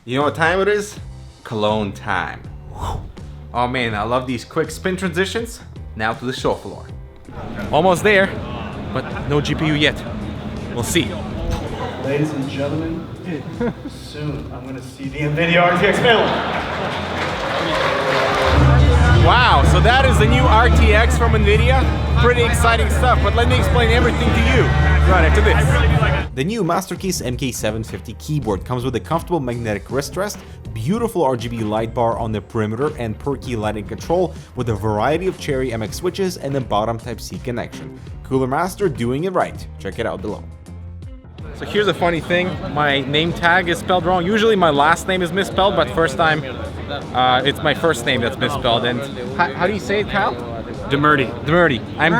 You know what time it is? Cologne time. Whew. Oh man, I love these quick spin transitions. Now to the show floor. Almost there, but no GPU yet. We'll see. Ladies and gentlemen, soon I'm gonna see the Nvidia RTX panel. Wow, so that is the new RTX from Nvidia. Pretty exciting stuff, but let me explain everything to you right after this. The new Mastercase MK750 keyboard comes with a comfortable magnetic wrist rest, beautiful RGB light bar on the perimeter, and per-key lighting control with a variety of Cherry MX switches and a bottom Type-C connection. Cooler Master doing it right. Check it out below. So here's a funny thing, my name tag is spelled wrong. Usually my last name is misspelled, but first time it's my first name that's misspelled. And how do you say it, Kyle? Demerty. Demerty. I'm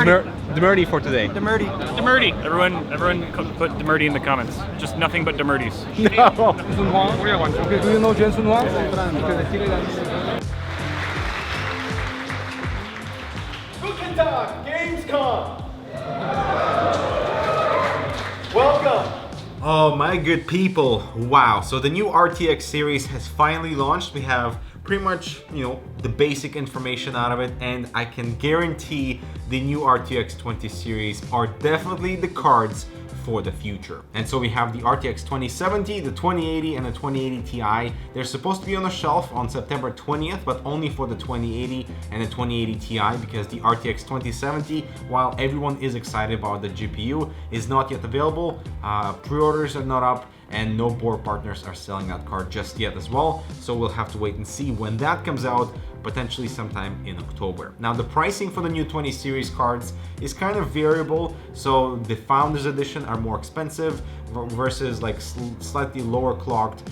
Demerty for today. Demerty. Demerty. Everyone put Demerty in the comments. Just nothing but Demerties. No. Do you know Jensen Wang? Guten Tag, Gamescom! Welcome! Oh my good people, wow. So the new RTX series has finally launched. We have pretty much, the basic information out of it, and I can guarantee the new RTX 20 series are definitely the cards for the future. And so we have the RTX 2070, the 2080, and the 2080 Ti. They're supposed to be on the shelf on September 20th, but only for the 2080 and the 2080 Ti, because the RTX 2070, while everyone is excited about the GPU, is not yet available. Pre-orders are not up, and no board partners are selling that card just yet as well. So we'll have to wait and see when that comes out, potentially sometime in October. Now the pricing for the new 20 series cards is kind of variable. So the Founders Edition are more expensive versus like slightly lower clocked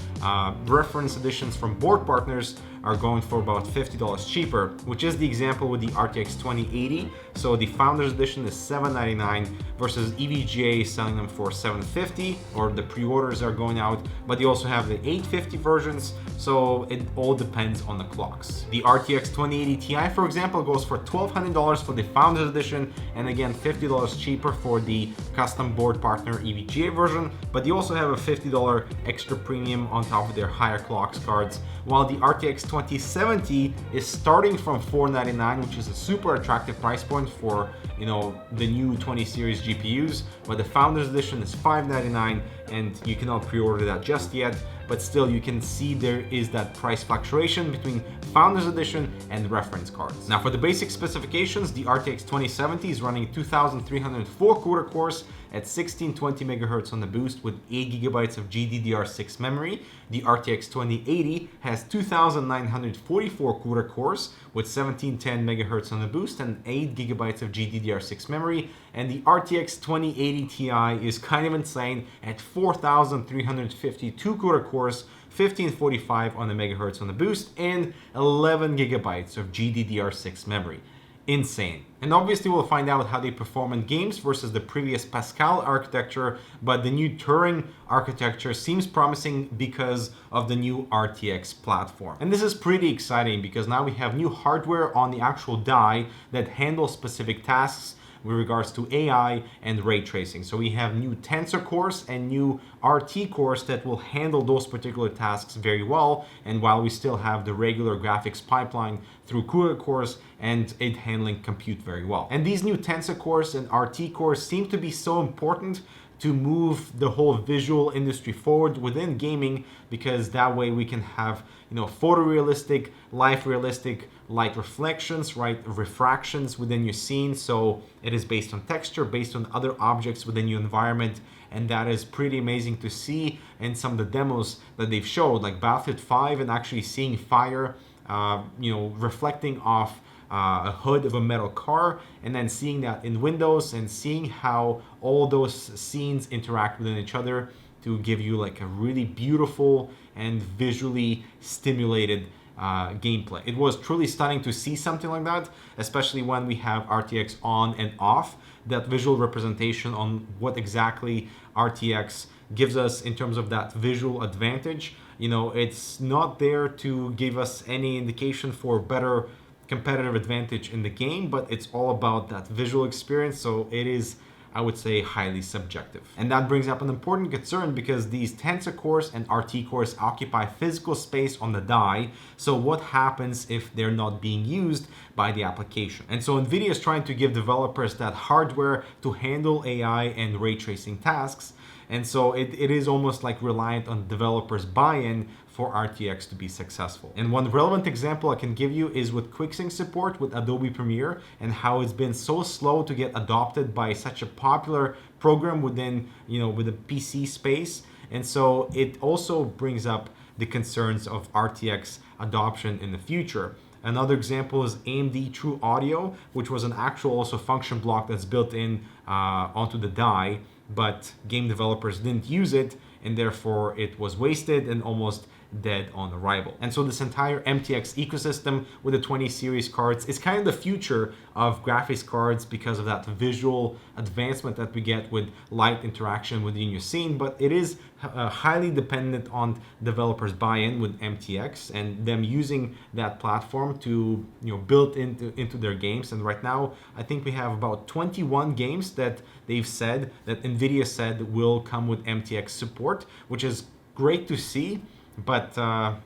reference editions from board partners are going for about $50 cheaper, which is the example with the RTX 2080. So the Founders Edition is $799 versus EVGA selling them for $750, or the pre-orders are going out, but you also have the 850 versions, so it all depends on the clocks. The RTX 2080 Ti, for example, goes for $1,200 for the Founders Edition, and again $50 cheaper for the custom board partner EVGA version, but you also have a $50 extra premium on top of their higher clocks cards, while the RTX 2070 is starting from $499, which is a super attractive price point for the new 20 series GPUs, but the Founders Edition is $599, and you cannot pre-order that just yet, but still you can see there is that price fluctuation between Founders Edition and reference cards. Now for the basic specifications, the RTX 2070 is running 2304 CUDA cores at 1620 MHz on the boost with 8 GB of GDDR6 memory. The RTX 2080 has 2944 CUDA cores with 1710 MHz on the boost and 8 GB of GDDR6 memory. And the RTX 2080 Ti is kind of insane at 4352 CUDA cores, 1545 on the megahertz on the boost, and 11 GB of GDDR6 memory. Insane. And obviously we'll find out how they perform in games versus the previous Pascal architecture, but the new Turing architecture seems promising because of the new RTX platform. And this is pretty exciting because now we have new hardware on the actual die that handles specific tasks with regards to AI and ray tracing. So we have new tensor cores and new RT cores that will handle those particular tasks very well, and while we still have the regular graphics pipeline through CUDA cores and it handling compute very well. And these new tensor cores and RT cores seem to be so important to move the whole visual industry forward within gaming, because that way we can have photorealistic, life realistic light reflections, right, refractions within your scene. So it is based on texture, based on other objects within your environment, and that is pretty amazing to see in some of the demos that they've showed, like Battlefield 5, and actually seeing fire reflecting off a hood of a metal car, and then seeing that in Windows and seeing how all those scenes interact within each other to give you like a really beautiful and visually stimulated gameplay. It was truly stunning to see something like that, especially when we have RTX on and off, that visual representation on what exactly RTX gives us in terms of that visual advantage. It's not there to give us any indication for better competitive advantage in the game, but it's all about that visual experience. So it is I would say, highly subjective. And that brings up an important concern because these Tensor cores and RT cores occupy physical space on the die. So what happens if they're not being used by the application? And so Nvidia is trying to give developers that hardware to handle AI and ray tracing tasks. And so it is almost like reliant on developers' buy-in for RTX to be successful. And one relevant example I can give you is with QuickSync support with Adobe Premiere and how it's been so slow to get adopted by such a popular program within, with the PC space. And so it also brings up the concerns of RTX adoption in the future. Another example is AMD True Audio, which was an actual also function block that's built in onto the die, but game developers didn't use it, and therefore it was wasted and almost dead on arrival. And so this entire MTX ecosystem with the 20 series cards is kind of the future of graphics cards because of that visual advancement that we get with light interaction within your scene, but it is highly dependent on developers' buy-in with MTX and them using that platform to build into their games. And right now I think we have about 21 games that they've said that Nvidia said will come with MTX support, which is great to see. But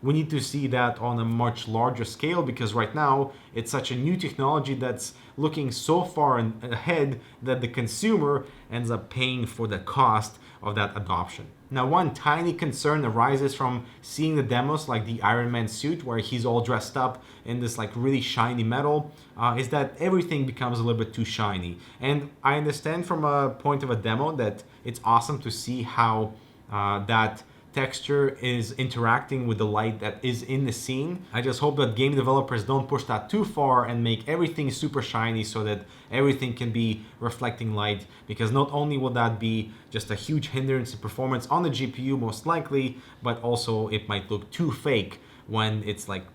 we need to see that on a much larger scale because right now it's such a new technology that's looking so far ahead that the consumer ends up paying for the cost of that adoption. Now, one tiny concern arises from seeing the demos like the Iron Man suit where he's all dressed up in this like really shiny metal, is that everything becomes a little bit too shiny. And I understand from a point of a demo that it's awesome to see how that texture is interacting with the light that is in the scene. I just hope that game developers don't push that too far and make everything super shiny so that everything can be reflecting light, because not only will that be just a huge hindrance in performance on the GPU most likely, but also it might look too fake when it's like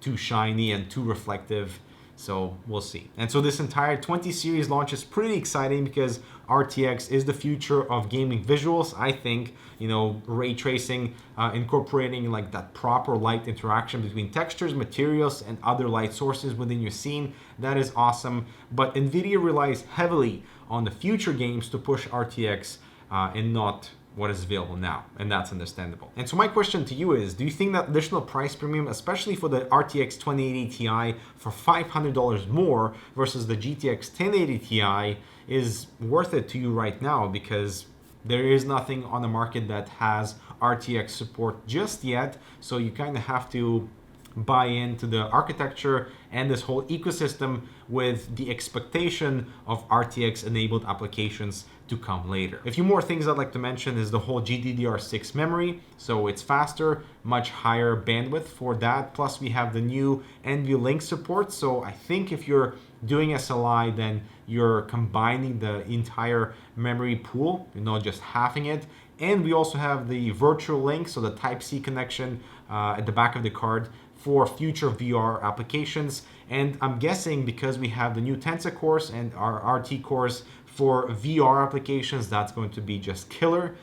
too shiny and too reflective. So we'll see. And so this entire 20 series launch is pretty exciting because RTX is the future of gaming visuals. I think, ray tracing, incorporating like that proper light interaction between textures, materials, and other light sources within your scene, that is awesome. But Nvidia relies heavily on the future games to push RTX and not what is available now, and that's understandable. And so my question to you is, do you think that additional price premium, especially for the RTX 2080 Ti for $500 more versus the GTX 1080 Ti, is worth it to you right now? Because there is nothing on the market that has RTX support just yet, so you kind of have to buy into the architecture and this whole ecosystem with the expectation of RTX enabled applications to come later. A few more things I'd like to mention is the whole GDDR6 memory. So it's faster, much higher bandwidth for that. Plus we have the new NVLink support. So I think if you're doing SLI, then you're combining the entire memory pool, not just halving it. And we also have the virtual link, so the Type-C connection at the back of the card for future VR applications. And I'm guessing because we have the new Tensor cores and our RT cores for VR applications, that's going to be just killer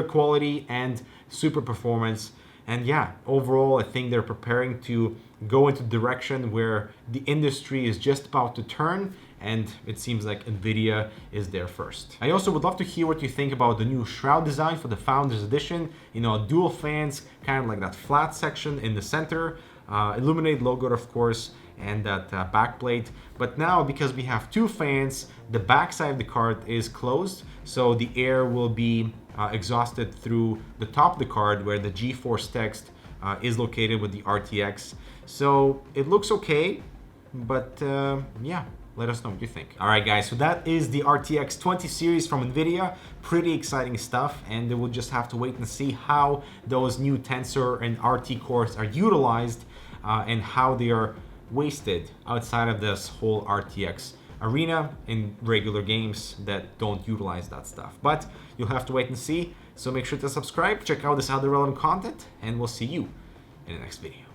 quality and super performance. And yeah, overall, I think they're preparing to go into the direction where the industry is just about to turn, and it seems like Nvidia is there first. I also would love to hear what you think about the new shroud design for the Founders Edition. Dual fans, kind of like that flat section in the center, illuminated logo, of course, and that backplate. But now, because we have two fans, the backside of the card is closed, so the air will be exhausted through the top of the card where the GeForce text is located with the RTX. So it looks okay, but yeah, let us know what you think. All right, guys, so that is the RTX 20 series from Nvidia. Pretty exciting stuff, and we'll just have to wait and see how those new Tensor and RT cores are utilized and how they are wasted outside of this whole RTX arena in regular games that don't utilize that stuff. But you'll have to wait and see. So make sure to subscribe, check out this other relevant content, and we'll see you in the next video.